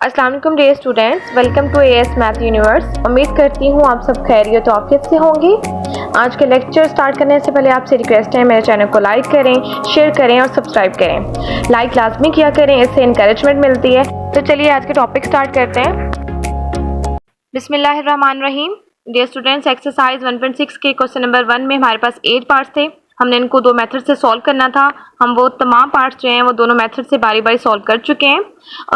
अस्सलाम वालेकुम dear students, welcome to AS math universe. उम्मीद करती हूँ आप सब खैरियत और आफियत से होंगे। आज के लेक्चर स्टार्ट करने से पहले आपसे रिक्वेस्ट है मेरे चैनल को लाइक करें, शेयर करें और सब्सक्राइब करें। लाइक लाजमी किया करें, इससे इंकरेजमेंट मिलती है। तो चलिए आज के टॉपिक स्टार्ट करते हैं। बिस्मिल्लाहिर्रहमानिर्रहीम। डियर स्टूडेंट्स, एक्सरसाइज 1.6 के क्वेश्चन नंबर 1 में हमारे पास 8 पार्ट्स थे। हमने इनको 2 मेथड से सॉल्व करना था। हम वो तमाम पार्ट्स जो हैं वो दोनों मेथड से बारी बारी सॉल्व कर चुके हैं।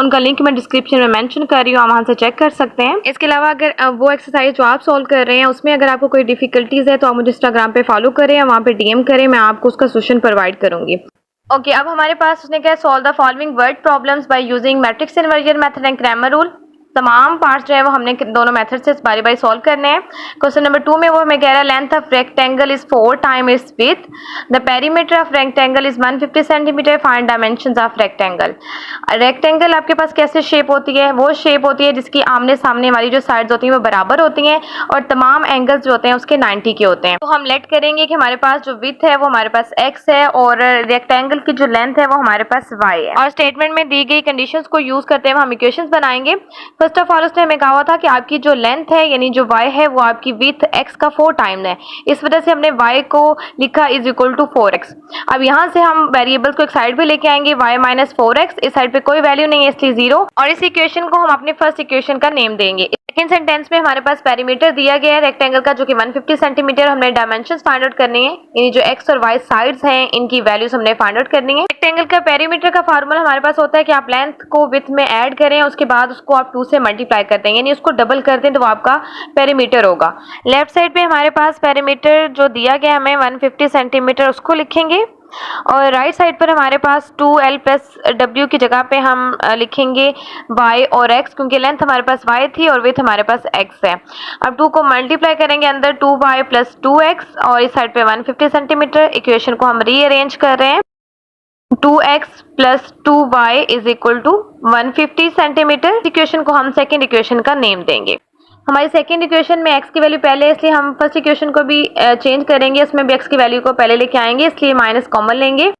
उनका लिंक मैं डिस्क्रिप्शन में मेंशन कर रही हूँ, आप वहाँ से चेक कर सकते हैं। इसके अलावा अगर वो एक्सरसाइज जो आप सॉल्व कर रहे हैं उसमें अगर आपको कोई डिफिकल्टीज है तो आप मुझे इंस्टाग्राम पे फॉलो करें या वहाँ पे डीएम करें, मैं आपको उसका सोल्यूशन प्रोवाइड करूंगी। ओके, अब हमारे पास उसने क्या, solve the following word problems by using matrix inversion method and Cramer rule. तमाम पार्ट्स जो है वो हमने दोनों मेथड से बारी बारी सॉल्व करने हैं। क्वेश्चन नंबर 2 में वो हमें कह रहा है length of rectangle is 4 time it's width, the perimeter of rectangle is 150 centimetre, find dimensions of rectangle. Rectangle आपके पास कैसे शेप होती है? वो शेप होती है जिसकी आमने सामने वाली जो साइड्स होती हैं वो बराबर होती हैं और तमाम एंगल्स जो होते हैं उसके 90 के होते हैं। तो हम लेट करेंगे कि हमारे पास जो विड्थ है वो हमारे पास x है और रेक्टेंगल की जो लेंथ है वो हमारे पास y है, और स्टेटमेंट में दी गई कंडीशंस को यूज करते हुए हम इक्वेशंस बनाएंगे। फर्स्ट ऑफ ऑल उसने हमें कहा हुआ था कि आपकी जो लेंथ है यानी जो y है वो आपकी विड्थ x का 4 टाइम है, इस वजह से हमने y को लिखा इज इक्वल टू 4x। अब यहाँ से हम वेरिएबल्स को एक साइड पे लेके आएंगे, y माइनस 4x, इस साइड पे कोई वैल्यू नहीं है इसलिए 0, और इस इक्वेशन को हम अपने फर्स्ट इक्वेशन का नेम देंगे। सेकंड सेंटेंस में हमारे पास पेरीमीटर दिया गया है रेक्टेंगल का जो कि 150 सेंटीमीटर, हमने डायमेंशंस फाइंड आउट करनी है, यानी जो x और y साइड्स हैं इनकी वैल्यूज हमने फाइंड आउट करनी है। रेक्टेंगल का पेरीमीटर का फार्मूला हमारे पास होता है कि आप लेंथ को विड्थ में ऐड करें, उसके बाद उसको आप 2 से मल्टीप्लाई करते हैं, यानी उसको डबल कर दें तो वो आपका पेरीमीटर होगा। लेफ्ट साइड पे हमारे पास पेरीमीटर जो दिया गया हमें 150 सेंटीमीटर उसको लिखेंगे, और राइट साइड पर हमारे पास 2l प्लस w की जगह पे हम लिखेंगे y और x, क्योंकि लेंथ हमारे पास y थी और विड्थ हमारे पास x है। अब 2 को मल्टीप्लाई करेंगे अंदर 2y प्लस 2x और इस साइड पे 150 सेंटीमीटर। इक्वेशन को हम रीअरेंज कर रहे हैं, 2x plus 2y is equal to 150 centimetre. Equation को हम सेकेंड इक्वेशन का नेम देंगे। हमारी सेकेंड इक्वेशन में x की वैल्यू पहले है इसलिए हम फर्स्ट इक्वेशन को भी चेंज करेंगे, उसमें भी x की वैल्यू को पहले लेके आएंगे इसलिए माइनस कॉमन लेंगे,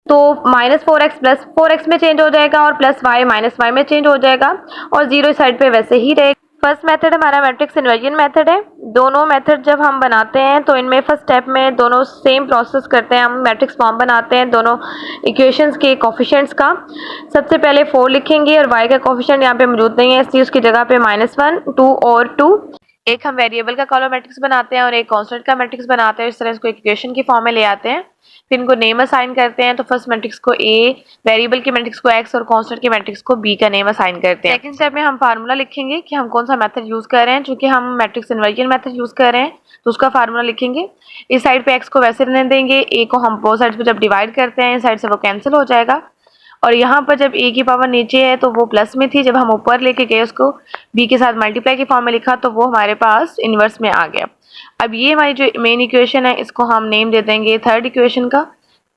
तो माइनस 4x प्लस 4x में चेंज हो जाएगा और प्लस y माइनस y में चेंज हो जाएगा और 0 साइड पे वैसे ही रहेगा। फर्स्ट मेथड हमारा मैट्रिक्स इन्वर्जन मेथड है। दोनों मेथड जब हम बनाते हैं तो इनमें फर्स्ट स्टेप में दोनों सेम प्रोसेस करते हैं, हम मैट्रिक्स फॉर्म बनाते हैं दोनों इक्वेशंस के कोफिशिएंट्स का। सबसे पहले 4 लिखेंगे और y का कोफिशिएंट यहाँ पे मौजूद नहीं है इसलिए उसकी जगह पे -1, 2 और 2। एक हम वेरिएबल का कॉलम मैट्रिक्स बनाते हैं और एक कांस्टेंट का मैट्रिक्स बनाते हैं, इस तरह इसको इक्वेशन की फॉर्म में ले आते हैं, फिर इनको नेम असाइन करते हैं। तो फर्स्ट मैट्रिक्स को a, वेरिएबल के मैट्रिक्स को x और कांस्टेंट के मैट्रिक्स को b का नेम असाइन करते हैं। सेकंड स्टेप में हम फार्मूला लिखेंगे कि हम कौन सा मेथड यूज कर रहे हैं, चूंकि हम मैट्रिक्स इन्वर्जन मेथड यूज कर रहे हैं तो उसका फार्मूला लिखेंगे। इस साइड पे x को वैसे रहने देंगे, a को हम बोथ साइड पे जब डिवाइड करते हैं इस साइड से वो कैंसिल हो जाएगा, और यहाँ पर जब a की पावर नीचे है तो वो प्लस में थी, जब हम ऊपर लेके गए उसको b के साथ मल्टीप्लाई की फॉर्म में लिखा तो वो हमारे पास इन्वर्स में आ गया। अब ये हमारी जो मेन इक्वेशन है इसको हम नेम दे देंगे थर्ड इक्वेशन का।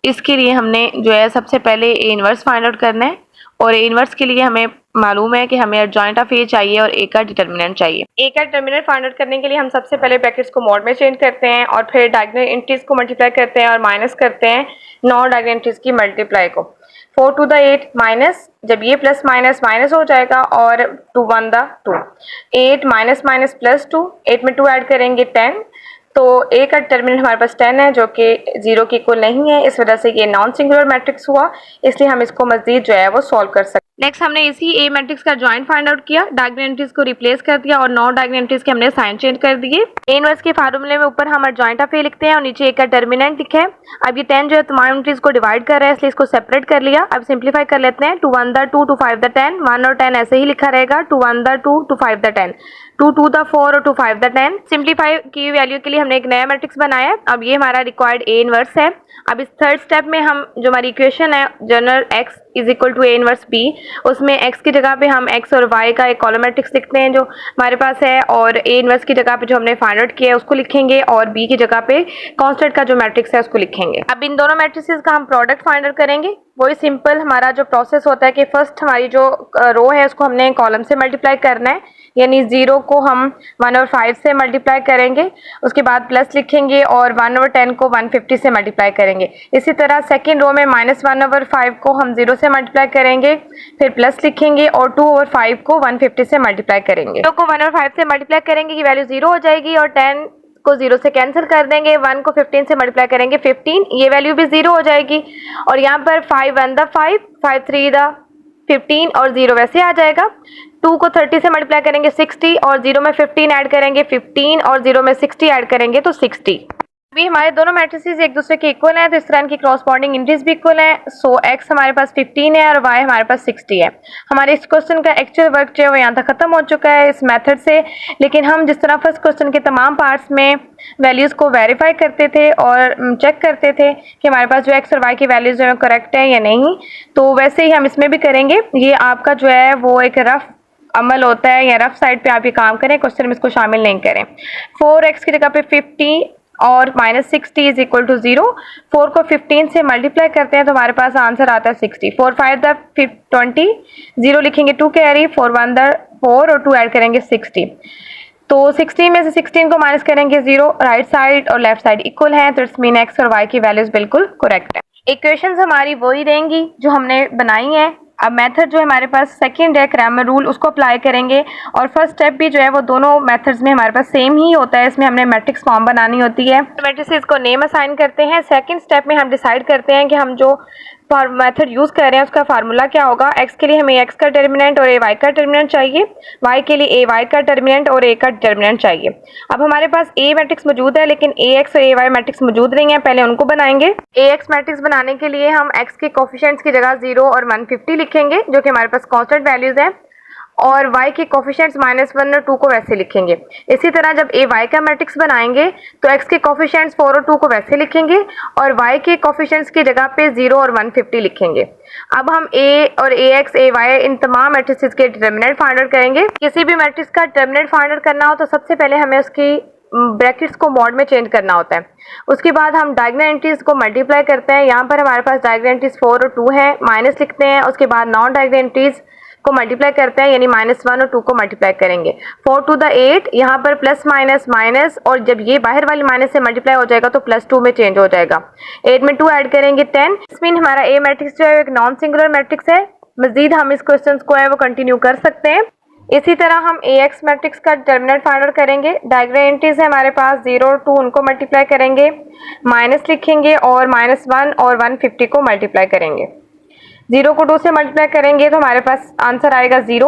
इसके लिए हमने जो है सबसे पहले a इन्वर्स फाइंड आउट करना है, और a इन्वर्स के लिए हमें मालूम है कि हमें एडजॉइंट ऑफ a चाहिए और a का डिटर्मिनेंट चाहिए। a का डिटर्मिनेंट फाइंड आउट करने के लिए हम सबसे पहले ब्रैकेट्स को मॉड में चेंज करते हैं और फिर डायगोनल एंट्रीज को मल्टीप्लाई करते हैं और माइनस करते हैं नॉन डायगोनल एंट्रीज की मल्टीप्लाई को। 4 to the 8 माइनस, जब ये प्लस माइनस माइनस हो जाएगा और 2 1 the 2, 8 माइनस माइनस प्लस 2, 8 में 2 ऐड करेंगे 10, तो a का डिटर्मिनेंट हमारे पास 10 है जो कि 0 के इक्वल नहीं है, इस वजह से ये नॉन सिंगुलर मैट्रिक्स हुआ, इसलिए हम इसको मजीद जो है वो सॉल्व कर सकते हैं। नेक्स्ट हमने इसी a मैट्रिक्स का जॉइंट फाइंड आउट किया, डायगोनल एंट्रीज को रिप्लेस कर दिया और नॉन डायगोनल एंट्रीज के हमने साइन चेंज कर दिए। a इनवर्स के फार्मूले में ऊपर हम एडजॉइंट ऑफ a लिखते हैं और नीचे a का डिटर्मिनेंट लिखा है। अब ये 10 जो है तमाम एंट्रीज को डिवाइड कर रहा है इसलिए इसको सेपरेट कर लिया। अब सिंप्लीफाई कर लेते हैं, 2 1 the 2, 2 5 the 10, 1 और 10 ऐसे ही लिखा रहेगा, 2 1 the 2, 2 5 the 10, 2 2 the 4 और 2 5 the 10। सिंप्लीफाई की वैल्यू के लिए हमने एक नया मैट्रिक्स बनाया है। अब ये हमारा रिक्वायर्ड a इनवर्स है। अब इस थर्ड स्टेप में हम जो हमारी इक्वेशन है general x is equal to a inverse b, उसमें x की जगह पे हम x और y का एक कॉलम मैट्रिक्स लिखते हैं जो हमारे पास है, और a इनवर्स की जगह पे जो हमने फाइंड आउट किया है उसको लिखेंगे और b की जगह पे कांस्टेंट का जो मैट्रिक्स है उसको लिखेंगे। अब इन दोनों मैट्रिक्स का हम प्रोडक्ट फाइंड आउट करेंगे। वही सिंपल हमारा जो प्रोसेस होता है कि फर्स्ट हमारी जो रो है उसको हमने कॉलम से मल्टीप्लाई करना है, यानी 0 को हम 1 और 5 से मल्टीप्लाई करेंगे, उसके बाद प्लस लिखेंगे और 1 और 10 को 150 से मल्टीप्लाई करेंगे। इसी तरह सेकेंड रो में -1 ओवर 5 को हम 0 से मल्टीप्लाई करेंगे, फिर प्लस लिखेंगे और 2 ओवर 5 को 150 से मल्टीप्लाई करेंगे। 2 को 1 और 5 से मल्टीप्लाई करेंगे की वैल्यू 0 हो जाएगी और 10 को 0 से कैंसिल कर देंगे, 1 को 15 से मल्टीप्लाई करेंगे 15, ये वैल्यू भी 0 हो जाएगी। और यहाँ पर 5 1 द 5, 5 3 द 15 और 0 वैसे आ जाएगा। 2 को 30 से मल्टीप्लाई करेंगे 60 और 0 में 15 ऐड करेंगे 15 और 0 में 60 ऐड करेंगे तो 60। अभी हमारे दोनों मैट्रिसेस एक दूसरे के इक्वल हैं तो इस तरह इनकी क्रॉसपॉन्डिंग इंट्रीज भी इक्वल है। सो x हमारे पास 15 है और y हमारे पास 60 है। हमारे इस क्वेश्चन का एक्चुअल वर्क जो है वो यहाँ तक खत्म हो चुका है इस मेथड से। लेकिन हम जिस तरह फर्स्ट क्वेश्चन के तमाम पार्ट्स में वैल्यूज को वेरीफाई करते थे और चेक करते थे कि हमारे पास जो x और y की वैल्यूज जो है करेक्ट है या नहीं, तो वैसे ही हम इसमें भी करेंगे। ये आपका जो है वो एक रफ अमल होता है या रफ साइड पे आप ये काम करें, क्वेश्चन में इसको शामिल नहीं करें। 4x की जगह पे 50 और -60 इज इक्वल टू 0। 4 को 15 से मल्टीप्लाई करते हैं तो हमारे पास आंसर आता है 60। 4 5 द 20, 0 लिखेंगे 2 कैरी, 4 1 द 4 और 2 ऐड करेंगे 60। तो 60 में से 16 को माइनस करेंगे 0, राइट साइड और लेफ्ट साइड इक्वल हैं तो इट्स मीन x और y की वैल्यूज बिल्कुल करेक्ट है। इक्वेशंस हमारी वही रहेंगी जो हमने बनाई हैं। अब मेथड जो है हमारे पास सेकंड है क्रैमर रूल, उसको अप्लाई करेंगे और फर्स्ट स्टेप भी जो है वो दोनों मेथड्स में हमारे पास सेम ही होता है। इसमें हमने मैट्रिक्स फॉर्म बनानी होती है, मैट्रिसेस को नेम असाइन करते हैं। सेकंड स्टेप में हम डिसाइड करते हैं कि हम जो मेथड यूज कर रहे हैं उसका फार्मूला क्या होगा। x के लिए हमें x का डिटर्मिनेंट और y का डिटर्मिनेंट चाहिए, y के लिए y का डिटर्मिनेंट और a का डिटर्मिनेंट चाहिए। अब हमारे पास a मैट्रिक्स मौजूद है लेकिन ax और ay मैट्रिक्स मौजूद नहीं है, पहले उनको बनाएंगे। ax मैट्रिक्स बनाने के लिए हम x के कोफिशिएंट्स की जगह 0 और 150 लिखेंगे जो कि हमारे पास कांस्टेंट वैल्यूज हैं, और y के कोफिशिएंट्स -1 और 2 को वैसे लिखेंगे। इसी तरह जब ay का मैट्रिक्स बनाएंगे तो x के कोफिशिएंट्स 4 और 2 को वैसे लिखेंगे और y के कोफिशिएंट्स की जगह पे 0 और 150 लिखेंगे। अब हम a और ax ay इन तमाम मैट्रिसेस के डिटर्मिनेंट फाइंड आउट करेंगे। किसी भी मैट्रिक्स का डिटर्मिनेंट फाइंड आउट करना हो तो सबसे पहले हमें उसकी ब्रैकेट्स को मॉड में चेंज करना होता है। उसके बाद हम डायगोनल एंट्रीज को मल्टीप्लाई करते हैं। यहाँ पर हमारे पास डायगोनल एंट्रीज 4 और 2 है, माइनस लिखते हैं। उसके बाद नॉन डायगोनल एंट्रीज को मल्टीप्लाई करते हैं यानी -1 और 2 को मल्टीप्लाई करेंगे। 4 टू द 8, यहाँ पर प्लस माइनस माइनस, और जब ये बाहर वाली माइनस से मल्टीप्लाई हो जाएगा तो +2 में चेंज हो जाएगा। 8 में 2 ऐड करेंगे 10। इस मीन हमारा ए मैट्रिक्स जो है एक नॉन सिंगुलर मैट्रिक्स है। मजीद हम इस क्वेश्चन को है वो कंटिन्यू कर सकते हैं। इसी तरह हम ax मैट्रिक्स का डिटर्मिनेंट फाइंड आउट करेंगे। डायगोनल एंट्रीज है हमारे पास 0 और 2, उनको मल्टीप्लाई करेंगे, माइनस लिखेंगे और -1 और 150 को मल्टीप्लाई करेंगे। 0 को 2 से मल्टीप्लाई करेंगे तो हमारे पास आंसर आएगा 0।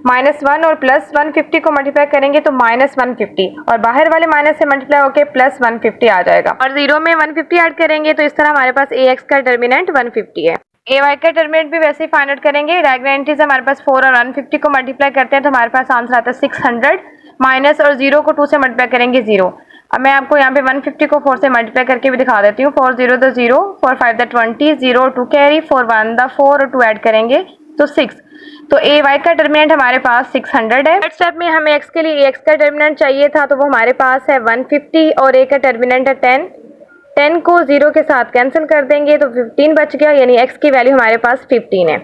-1 और +150 को मल्टीप्लाई करेंगे तो -150, और बाहर वाले माइनस से मल्टीप्लाई होकर +150 आ जाएगा, और 0 में 150 ऐड करेंगे तो इस तरह हमारे पास ax का डिटर्मिनेंट 150 है। ay का डिटर्मिनेंट भी वैसे ही फाइंड आउट करेंगे। डायगोनल एंट्रीज हमारे पास 4 और 150 को मल्टीप्लाई करते हैं तो हमारे पास आंसर आता है 600, माइनस और 0 को 2 से मल्टीप्लाई करेंगे 0। अब मैं आपको यहाँ पे 150 को 4 से मल्टीप्लाई करके भी दिखा देती हूँ। 4 0 द 0, 4 5 द 20, 0 2 कैरी, 4 1 द 4 और 2 ऐड करेंगे तो 6। तो ay का डिटर्मिनेंट हमारे पास 600 है। थर्ड स्टेप में हमें x के लिए ax का डिटर्मिनेंट चाहिए था तो वो हमारे पास है 150 और a का डिटर्मिनेंट है 10। 10 को 0 के साथ कैंसिल कर देंगे तो 15 बच गया, यानी x की वैल्यू हमारे पास 15 है।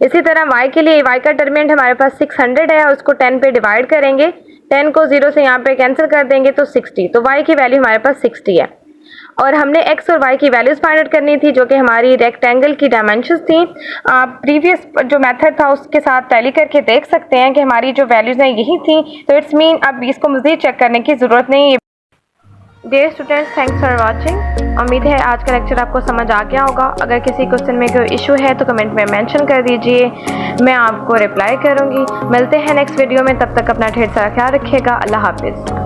इसी तरह y के लिए y का डिटर्मिनेंट हमारे पास 600 है, उसको 10 पे डिवाइड करेंगे। 10 को 0 से यहाँ पे कैंसिल कर देंगे तो 60, तो y की वैल्यू हमारे पास 60 है। और हमने x और y की वैल्यूज फाइंड आउट करनी थी जो कि हमारी रेक्टेंगल की डायमेंशंस थी। आप प्रीवियस जो मेथड था उसके साथ टैली करके देख सकते हैं कि हमारी जो वैल्यूज हैं यही थी, तो इट्स मीन अब इसको मज़ीद चेक करने की ज़रूरत नहीं है। Dear students, thanks for watching. उम्मीद है आज का लेक्चर आपको समझ आ गया होगा। अगर किसी क्वेश्चन में कोई इशू है तो कमेंट में मेंशन कर दीजिए, मैं आपको रिप्लाई करूँगी। मिलते हैं नेक्स्ट वीडियो में, तब तक अपना ढेर सारा ख्याल रखिएगा। अल्लाह हाफिज़।